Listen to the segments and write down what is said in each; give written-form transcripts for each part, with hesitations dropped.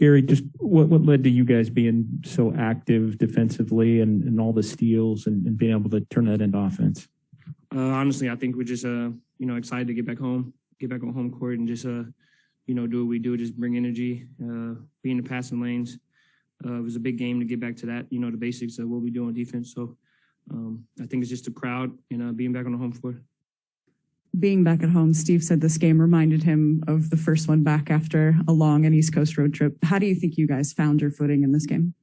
Gary, just what led to you guys being so active defensively and all the steals and being able to turn that into offense? Honestly, I think we're just excited to get back on home court and just do what we do, just bring energy, be in the passing lanes. It was a big game to get back to that, the basics of what we do on defense. So I think it's just the crowd and being back on the home floor. Being back at home, Steve said this game reminded him of the first one back after a long and East Coast road trip. How do you think you guys found your footing in this game?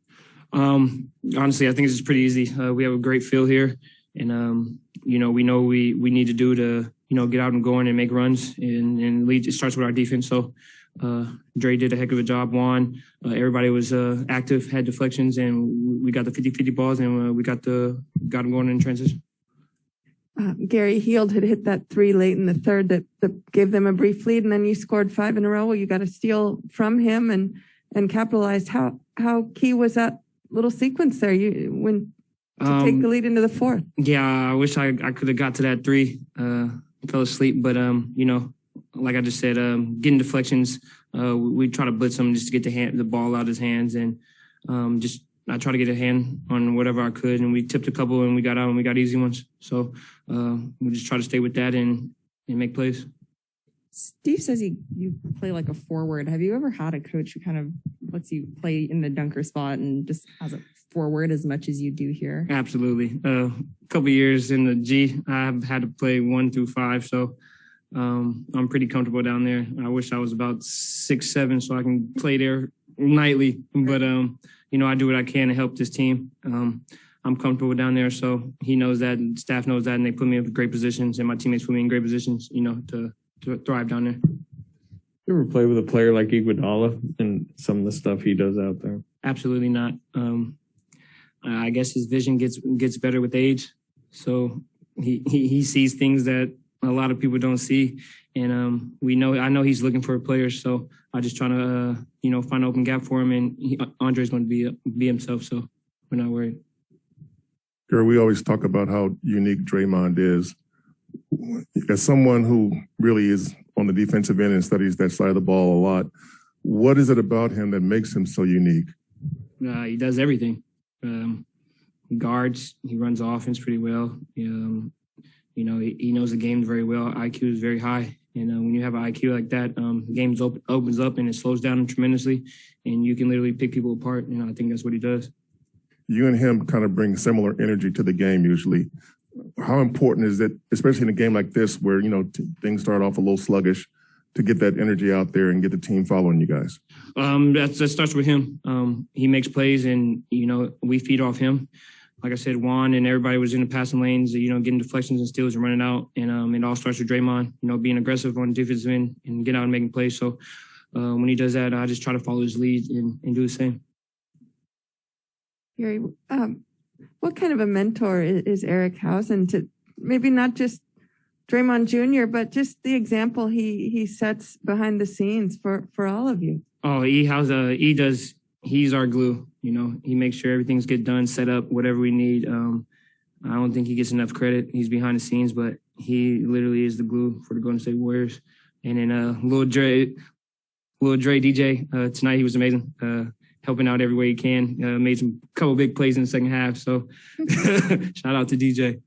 Honestly, I think it's just pretty easy. We have a great feel here, and we know we need to do to get out and going and make runs and lead. It starts with our defense. So Dre did a heck of a job. Juan, everybody was active, had deflections, and we got the 50-50 balls, and we got them going in transition. Gary Heald had hit that three late in the third that gave them a brief lead, and then you scored 5 in a row. Well, you got a steal from him and capitalized. How key was that little sequence there? To take the lead into the fourth. Yeah, I wish I could have got to that 3. Fell asleep, but like I just said, getting deflections. We try to blitz him just to get the ball out of his hands, and I try to get a hand on whatever I could, and we tipped a couple, and we got out, and we got easy ones. So we just try to stay with that and make plays. Steve says you play like a forward. Have you ever had a coach who kind of lets you play in the dunker spot and just has a forward as much as you do here? Absolutely. A couple years in the G, I've had to play 1 through 5, so I'm pretty comfortable down there. I wish I was about 6'7", so I can play there nightly, but I do what I can to help this team. I'm comfortable down there, so he knows that, and staff knows that, and they put me in great positions, and my teammates put me in great positions, to thrive down there. You ever play with a player like Iguodala and some of the stuff he does out there? Absolutely not. I guess his vision gets better with age, so he sees things that a lot of people don't see, and I know he's looking for players, so I just try to find an open gap for him, and Andre's going to be himself, so we're not worried. Gary, we always talk about how unique Draymond is. As someone who really is on the defensive end and studies that side of the ball a lot, what is it about him that makes him so unique? He does everything. He guards. He runs offense pretty well. He knows the game very well. IQ is very high. And when you have an IQ like that, the game opens up and it slows down tremendously, and you can literally pick people apart. I think that's what he does. You and him kind of bring similar energy to the game usually. How important is it, especially in a game like this where, things start off a little sluggish, to get that energy out there and get the team following you guys? That starts with him. He makes plays, and, we feed off him. Like I said, Juan and everybody was in the passing lanes, getting deflections and steals and running out. And it all starts with Draymond, being aggressive on the defensive end and getting out and making plays. So when he does that, I just try to follow his lead and do the same. Gary, what kind of a mentor is Eric Hausen to maybe not just Draymond Jr., but just the example he sets behind the scenes for all of you? Oh, he's our glue. He makes sure everything's get done, set up, whatever we need. I don't think he gets enough credit. He's behind the scenes, but he literally is the glue for the Golden State Warriors. And then Lil Dre DJ, tonight he was amazing. Helping out every way he can. Made couple big plays in the second half. So shout out to DJ.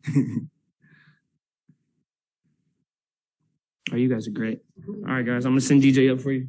You guys are great. All right, guys, I'm going to send DJ up for you.